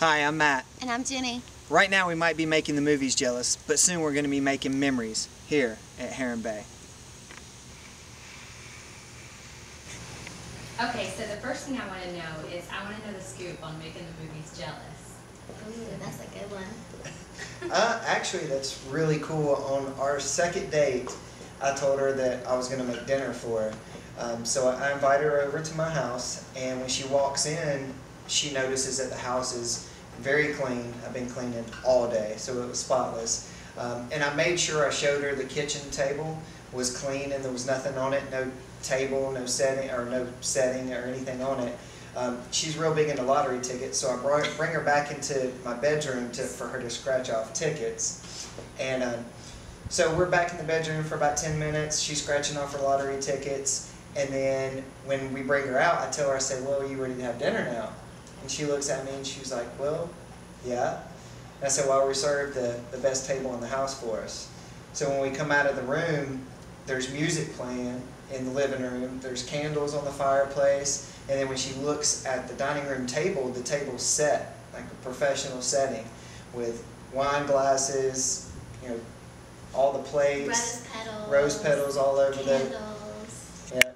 Hi, I'm Matt. And I'm Ginny. Right now we might be making the movies jealous, but soon we're going to be making memories here at Heron Bay. Okay, so the first thing I want to know is I want to know the scoop on making the movies jealous. Ooh, that's a good one. Actually, that's really cool. On our second date, I told her that I was going to make dinner for her. So I invited her over to my house, and when she walks in, she notices that the house is very clean. I've been cleaning all day, so it was spotless. And I made sure I showed her the kitchen table was clean and there was nothing on it, no table, no setting or anything on it. She's real big into lottery tickets, so I bring her back into my bedroom for her to scratch off tickets. And so we're back in the bedroom for about 10 minutes. She's scratching off her lottery tickets, and then when we bring her out, I tell her, I say, "Well, you ready to have dinner now?" And she looks at me and she's like, "Well, yeah." And I said, "Well, I reserved the best table in the house for us." So when we come out of the room, there's music playing in the living room, there's candles on the fireplace, and then when she looks at the dining room table, the table's set, like a professional setting, with wine glasses, you know, all the plates, rose petals all over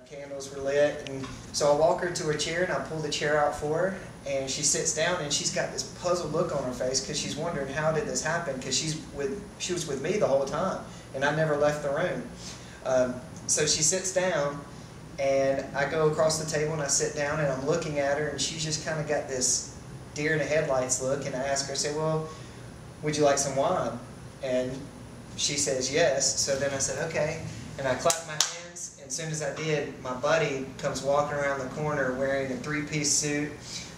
candles were lit. And so I walk her to her chair and I pull the chair out for her, and she sits down and she's got this puzzled look on her face because she's wondering, how did this happen? Because she was with me the whole time and I never left the room. So she sits down, and I go across the table and I sit down and I'm looking at her, and she's just kind of got this deer in the headlights look, and I ask her, I say, "Well, would you like some wine?" And she says yes. So then I said, "Okay," and I clap my hands, and as soon as I did, my buddy comes walking around the corner wearing a three-piece suit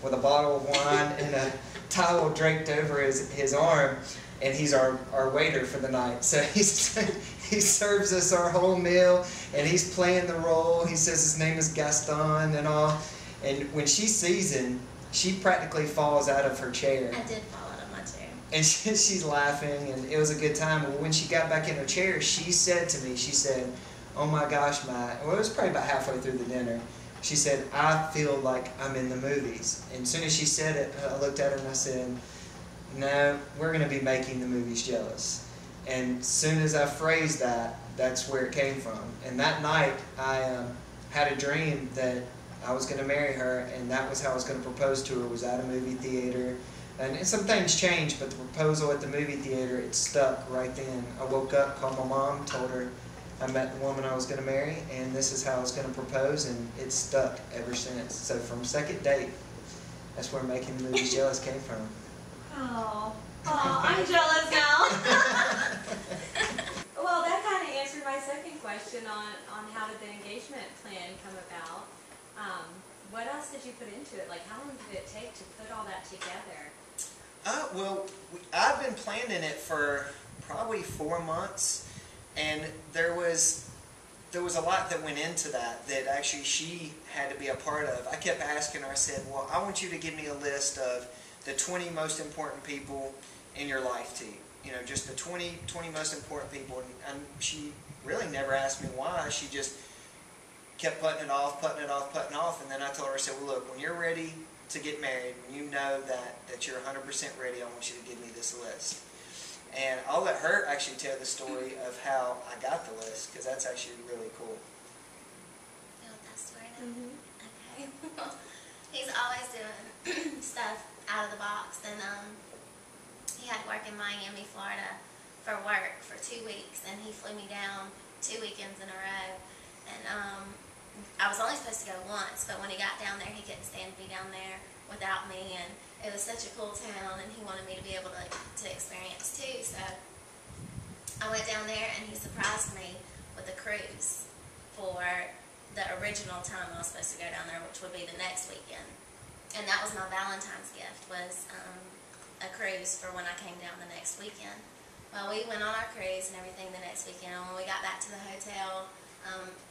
with a bottle of wine and a towel draped over his arm, and he's our waiter for the night. So he serves us our whole meal, and he's playing the role. He says his name is Gaston and all. And when she sees him, she practically falls out of her chair. I did fall out of my chair. And she's laughing, and it was a good time. Well, when she got back in her chair, she said to me, she said, "Oh my gosh, Matt," well, it was probably about halfway through the dinner, she said, "I feel like I'm in the movies." And as soon as she said it, I looked at her and I said, "No, we're going to be making the movies jealous." And as soon as I phrased that, that's where it came from. And that night, I had a dream that I was going to marry her, and that was how I was going to propose to her, was at a movie theater. And some things changed, but the proposal at the movie theater, it stuck right then. I woke up, called my mom, told her I met the woman I was going to marry, and this is how I was going to propose, and it's stuck ever since. So from second date, that's where making the movies jealous came from. Oh, I'm jealous now. Well, that kind of answered my second question on how did the engagement plan come about. What else did you put into it? Like, how long did it take to put all that together? Well, I've been planning it for probably 4 months, and there was a lot that went into that actually she had to be a part of. I kept asking her, I said, "Well, I want you to give me a list of the 20 most important people in your life to you. You know, just the 20 most important people." And she really never asked me why. She just kept putting it off. And then I told her, I said, "Well, look, when you're ready to get married, when you know that you're 100% ready, I want you to give me this list." And I'll let her actually tell the story of how I got the list, because that's actually really cool. You want that story now? Okay. He's always doing stuff out of the box, and he had to work in Miami, Florida for work for 2 weeks, and he flew me down 2 weekends in a row, and I was only supposed to go once, but when he got down there, he couldn't stand to be down there without me, and it was such a cool town, and he wanted me to be able to experience too. So I went down there, and he surprised me with a cruise for the original time I was supposed to go down there, which would be the next weekend. And that was my Valentine's gift, was a cruise for when I came down the next weekend. Well, we went on our cruise and everything the next weekend, and when we got back to the hotel,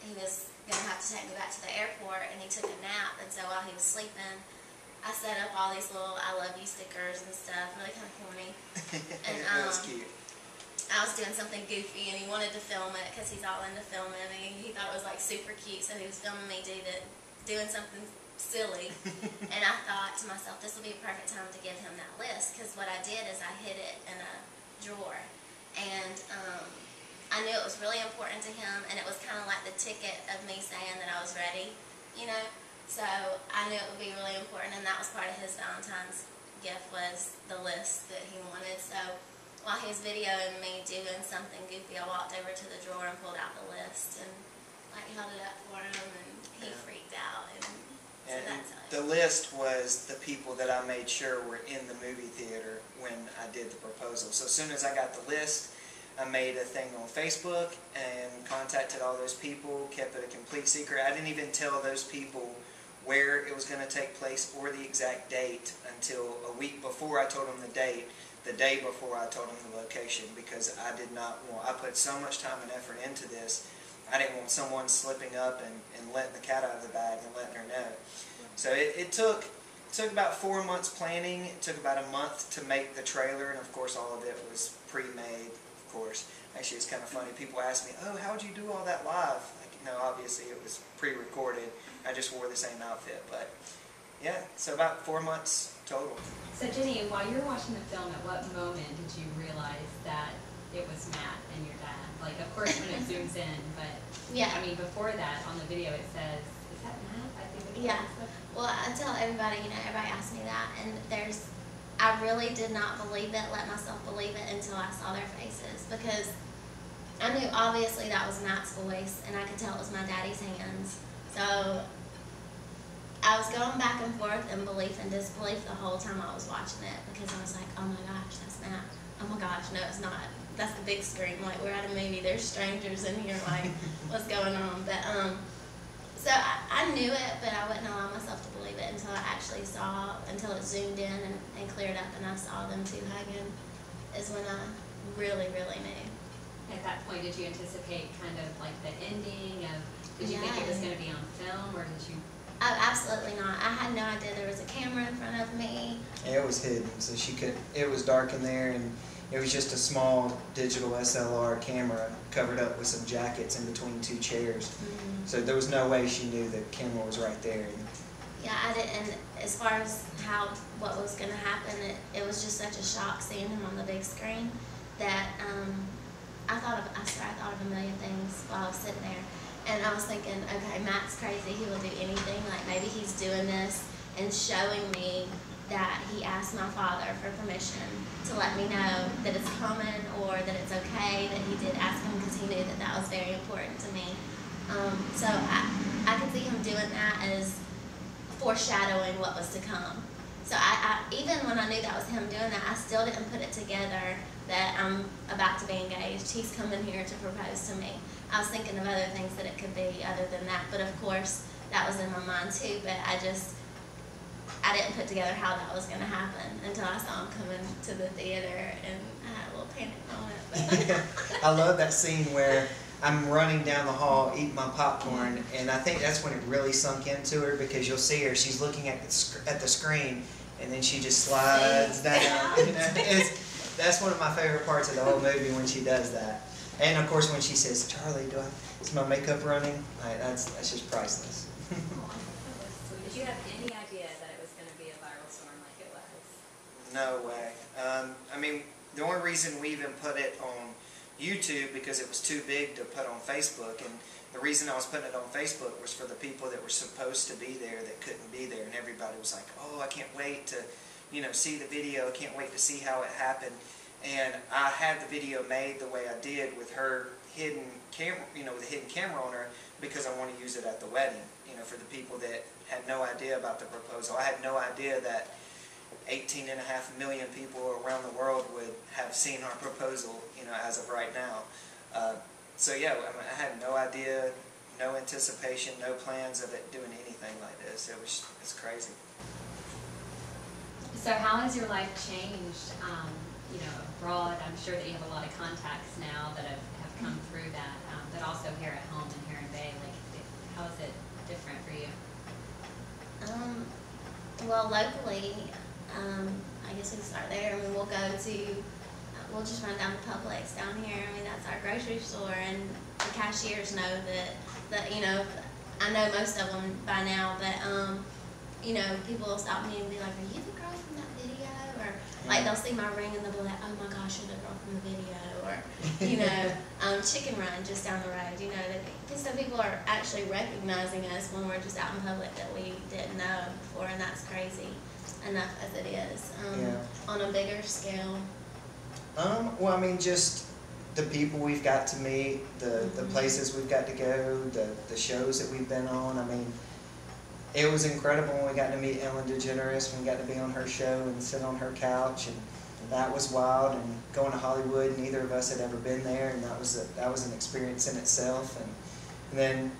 he was going to have to take me back to the airport, and he took a nap, and so while he was sleeping, I set up all these little "I love you" stickers and stuff, really kind of corny. And That was cute. I was doing something goofy, and he wanted to film it because he's all into filming, and he thought it was like super cute, so he was filming me doing something silly. And I thought to myself, this will be a perfect time to give him that list, because what I did is I hid it in a drawer. And I knew it was really important to him, and it was kind of like the ticket of me saying that I was ready, you know. So I knew it would be really important, and that was part of his Valentine's gift, was the list that he wanted. So while he was videoing me doing something goofy, I walked over to the drawer and pulled out the list and like held it up for him, and he freaked out. And so And that's how the list was the people that I made sure were in the movie theater when I did the proposal. So as soon as I got the list, I made a thing on Facebook and contacted all those people, kept it a complete secret. I didn't even tell those people where it was going to take place or the exact date until a week before I told them the date, the day before I told them the location, because I did not want, I put so much time and effort into this, I didn't want someone slipping up and letting the cat out of the bag and letting her know. So it took about 4 months planning. It took about a month to make the trailer, and of course all of it was pre-made, of course. Actually, it's kind of funny. People ask me, oh, how'd you do all that live? Like, you know, obviously it was pre-recorded. I just wore the same outfit, but yeah, so about 4 months total. So Ginny, while you were watching the film, at what moment did you realize that it was Matt and your dad? Like, of course, when it zooms in, but yeah. I mean, before that, on the video, it says, "Is that Matt?" I think. Yeah. Well, I tell everybody, you know, everybody asks me that, and I really did not believe it, let myself believe it until I saw their faces, because I knew obviously that was Matt's voice, and I could tell it was my daddy's hands. So I was going back and forth in belief and disbelief the whole time I was watching it, because I was like, oh my gosh, that's Matt. Oh my gosh, no, it's not. That's the big screen. Like, we're at a movie. There's strangers in here. Like, what's going on? But so I knew it, but I wouldn't allow myself to believe it until I actually saw, until it zoomed in and cleared up, and I saw them two hugging. Is when I really, really knew. At that point, did you anticipate kind of like the ending of? Did you think it was going to be on film, or did you? Absolutely not. I had no idea there was a camera in front of me. It was hidden, so she could. It was dark in there, and it was just a small digital SLR camera covered up with some jackets in between two chairs. Mm-hmm. So there was no way she knew the camera was right there. Yeah, I didn't. And as far as what was going to happen, it was just such a shock seeing him on the big screen that I thought of a million things while I was sitting there. And I was thinking, okay, Matt's crazy. He will do anything. Like, maybe he's doing this and showing me that he asked my father for permission to let me know that it's coming, or that it's okay that he did ask him, because he knew that that was very important to me. So I could see him doing that as foreshadowing what was to come. So even when I knew that was him doing that, I still didn't put it together that I'm about to be engaged. He's coming here to propose to me. I was thinking of other things that it could be other than that, but of course that was in my mind too, but I didn't put together how that was going to happen until I saw him coming to the theater, and I had a little panic moment. I love that scene where I'm running down the hall eating my popcorn, and I think that's when it really sunk into her, because you'll see her, she's looking at the screen, and then she just slides down. You know, that's one of my favorite parts of the whole movie, when she does that. And of course when she says, Charlie, is my makeup running? That's just priceless. Did you have any idea that it was going to be a viral storm like it was? No way. I mean, the only reason we even put it on YouTube, because it was too big to put on Facebook, and the reason I was putting it on Facebook was for the people that were supposed to be there that couldn't be there, and everybody was like, oh, I can't wait to, you know, see the video, I can't wait to see how it happened. And I had the video made the way I did with her hidden camera, you know, with a hidden camera on her, because I want to use it at the wedding, you know, for the people that had no idea about the proposal. I had no idea that 18.5 million people around the world would have seen our proposal, you know, as of right now. So yeah, I had no idea, no anticipation, no plans of it doing anything like this. It's crazy. So how has your life changed, you know, abroad? I'm sure that you have a lot of contacts now that have come through that, but also here at home in Heron Bay. Like, how is it different for you? Well, locally, I guess we can start there. I mean, we'll just run down to Publix down here. I mean, that's our grocery store, and the cashiers know that you know, I know most of them by now, but you know, people will stop me and be like, "Are you the girl from that video?" Or like they'll see my ring and they'll be like, "Oh my gosh, you're the girl from the video." Or you know, Chicken Run just down the road. You know, so people are actually recognizing us when we're just out in public that we didn't know before, and that's crazy enough as it is. On a bigger scale. Well, I mean, just the people we've got to meet, the places we've got to go, the shows that we've been on. I mean, it was incredible when we got to meet Ellen DeGeneres, when we got to be on her show and sit on her couch, and that was wild. And going to Hollywood, neither of us had ever been there, and that was an experience in itself. And then,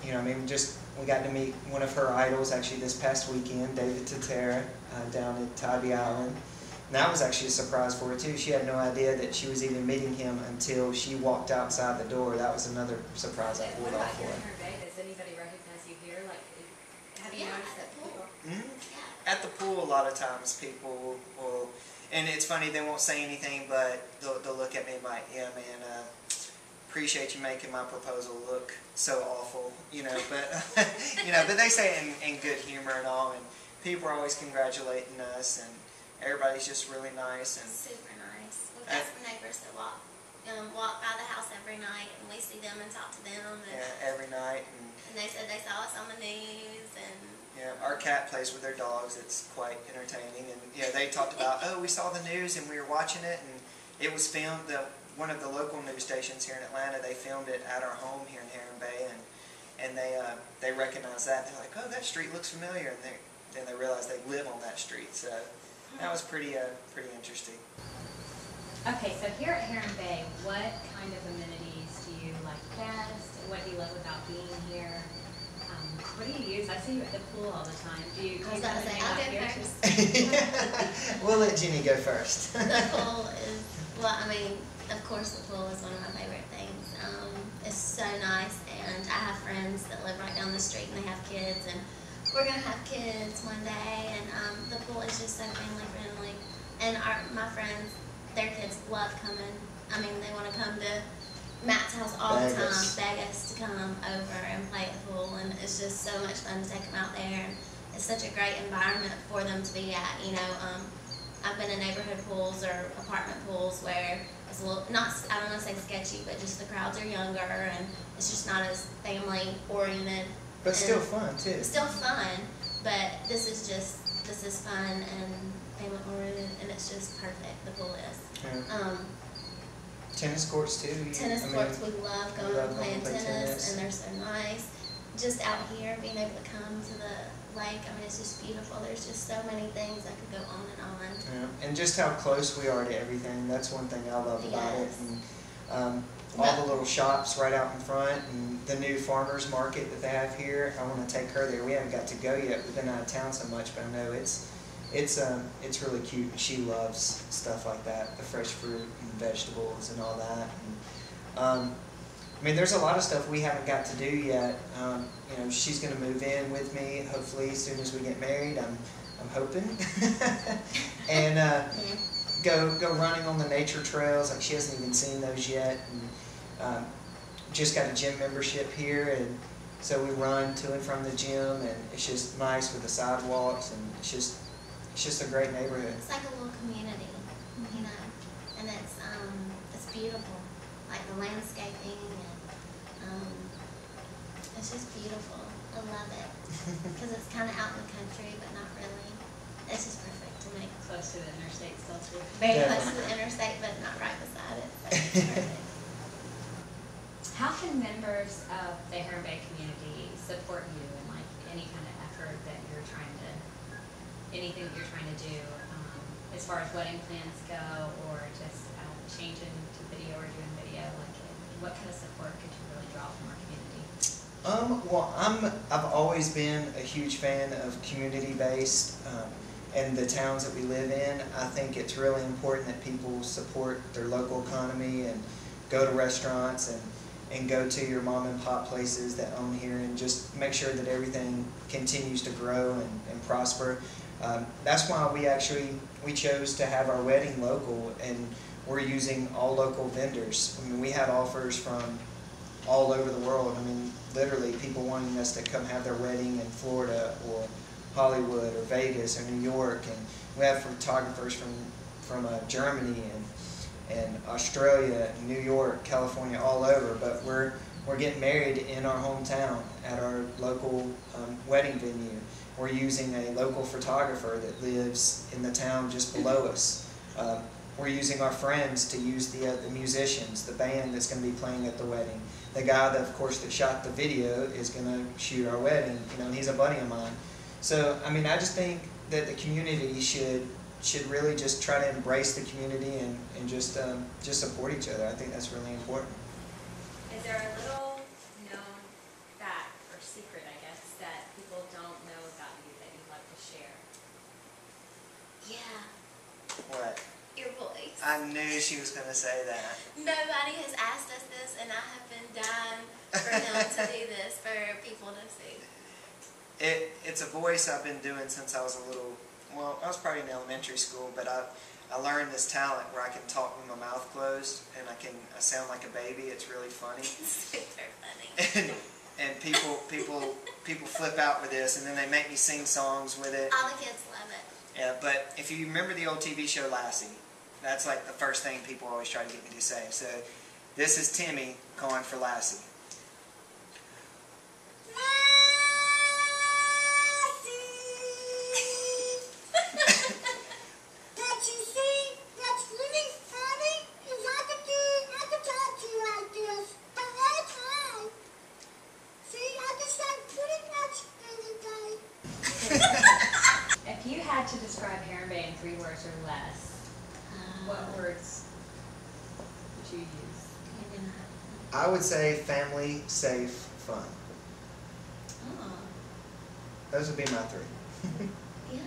you know, I mean, just we got to meet one of her idols actually this past weekend, David Totera, down at Tybee Island. And that was actually a surprise for her too. She had no idea that she was even meeting him until she walked outside the door. That was another surprise I pulled off for her. What about here in her day? Does anybody recognize you here? Like, have you noticed that people? At the pool, a lot of times people will, and it's funny, they won't say anything, but they'll look at me like, "Yeah, man, appreciate you making my proposal look so awful," you know. But you know, but they say it in good humor and all, and people are always congratulating us, and everybody's just really nice and super nice. We've got some neighbors that walk by the house every night, and we see them and talk to them. And, every night. And they said they saw us on the news. And yeah, our cat plays with their dogs. It's quite entertaining. And yeah, they talked about, "Oh, we saw the news and we were watching it, and it was filmed." One of the local news stations here in Atlanta, they filmed it at our home here in Heron Bay, and they recognized that. They're like, "Oh, that street looks familiar," and then they realized they live on that street. So that was pretty interesting. Okay, so here at Heron Bay, what kind of amenities do you like best? What do you love about being here? What do you use? I see you at the pool all the time. Do you I was about to say, I'll go first. We'll let Ginny go first. The pool is, well, I mean, of course the pool is one of my favorite things. It's so nice, and I have friends that live right down the street and they have kids, and we're going to have kids one day, and the pool is just so family friendly. And my friends, their kids love coming. I mean, they want to come to Matt's house all the time, beg us to come over and play at the pool, and it's just so much fun to take them out there. And it's such a great environment for them to be at. You know, I've been in neighborhood pools or apartment pools where it's a little, I don't want to say sketchy, but just the crowds are younger and it's just not as family oriented. But still fun too. It's still fun, but this is fun and family oriented, and it's just perfect. The pool is. Yeah. Tennis courts too. Tennis courts, we love going and playing tennis, and they're so nice. Just out here, being able to come to the lake, I mean, it's just beautiful. There's just so many things that could go on and on. Yeah. And just how close we are to everything. That's one thing I love about it. And, all the little shops right out in front, and the new farmers market that they have here. I want to take her there. We haven't got to go yet. We've been out of town so much, but I know it's really cute. She loves stuff like that, the fresh fruit and vegetables and all that. And, I mean, there's a lot of stuff we haven't got to do yet. You know, she's going to move in with me hopefully as soon as we get married. I'm hoping, and go running on the nature trails. Like, she hasn't even seen those yet. And just got a gym membership here, and so we run to and from the gym, and it's just nice with the sidewalks, and it's just a great neighborhood. It's like a little community, you know, and it's beautiful, like the landscaping, and it's just beautiful. I love it because it's kind of out in the country, but not really. It's just perfect to me. Close to the interstate still too. Very close to the interstate, but not right beside it. So it's perfect. How can members of the Heron Bay community support you in like any kind of effort that you're trying to, anything that you're trying to do, as far as wedding plans go, or just changing to video or doing video? Like, what kind of support could you really draw from our community? Well, I've always been a huge fan of community-based, and the towns that we live in. I think it's really important that people support their local economy and go to restaurants and go to your mom and pop places that own here, and just make sure that everything continues to grow and prosper. That's why we chose to have our wedding local, and we're using all local vendors. I mean, we had offers from all over the world. I mean, literally people wanting us to come have their wedding in Florida or Hollywood or Vegas or New York, and we have photographers from Germany and Australia, New York, California, all over. But we're getting married in our hometown at our local wedding venue. We're using a local photographer that lives in the town just below us. We're using our friends to use the musicians, the band that's going to be playing at the wedding. The guy that, of course, that shot the video is going to shoot our wedding. You know, and he's a buddy of mine. So, I mean, I just think that the community should really just try to embrace the community and just support each other. I think that's really important. Is there a little known fact or secret, I guess, that people don't know about you that you'd like to share? Yeah, What? your voice. I knew she was going to say that. Nobody has asked us this, and I have been dying for him to do this for people to see. It's a voice I've been doing since I was a little, well, I was probably in elementary school, but I learned this talent where I can talk with my mouth closed, and I sound like a baby. It's really funny. Super funny. And people flip out with this, and then they make me sing songs with it. All the kids love it. Yeah, but if you remember the old TV show Lassie, that's like the first thing people always try to get me to say. So this is Timmy calling for Lassie. If you had to describe Heron Bay in 3 words or less, what words would you use? I would say family, safe, fun. Oh, Those would be my 3. yeah,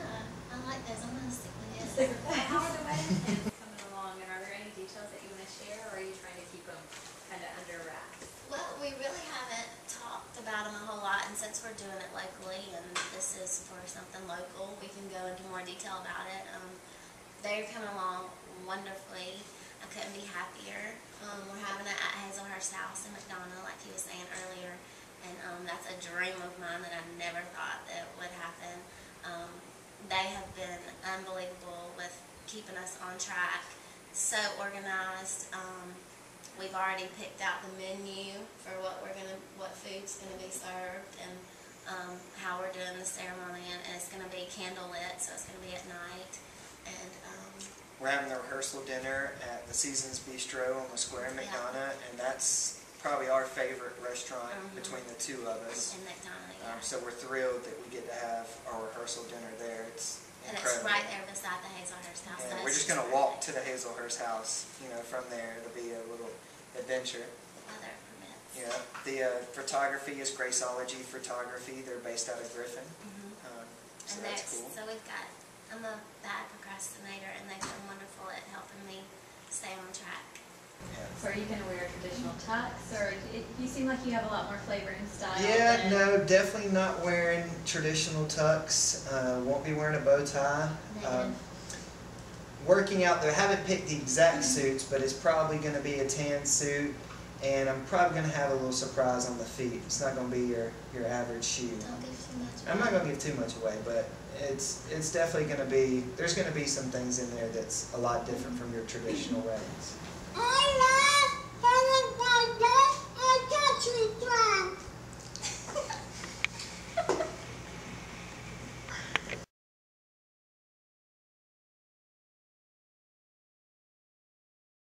I like those. I'm going to stick with it. How are the wedding plans coming along, and are there any details that you want to share, or are you trying to keep them kind of under wraps? Well, we really haven't talked about them a whole lot, and since we're doing it locally and this is for something local, we can go into more detail about it. They're coming along wonderfully. I couldn't be happier. We're having it at Hazelhurst House in McDonough, like he was saying earlier, and that's a dream of mine that I never thought that would happen. They have been unbelievable with keeping us on track, so organized. We've already picked out the menu for what food's gonna be served, and how we're doing the ceremony, and it's gonna be candlelit, so it's gonna be at night. And We're having the rehearsal dinner at the Seasons Bistro on the square in McDonough, and that's probably our favorite restaurant between the 2 of us. in McDonough, yeah. So we're thrilled that we get to have our rehearsal dinner there. It's And incredible. it's right there beside the Hazelhurst House. And so we're it's just going to walk to the Hazelhurst House, you know, from there. It'll be a little adventure. weather permits. Yeah. The photography is Graceology Photography. They're based out of Griffin. So And that's cool. So I'm a bad procrastinator, and they've been wonderful at helping me stay on track. Yeah. So are you going to wear a traditional tux, or you seem like you have a lot more flavor and style? Yeah, than- no, definitely not wearing traditional tux. Won't be wearing a bow tie. Working out there, haven't picked the exact suits, but it's probably going to be a tan suit, and I'm probably going to have a little surprise on the feet. It's not going to be your average shoe. Don't give too much. I'm not going to give too much away, but it's definitely going to be, there's going to be some things in there that's a lot different from your traditional weddings.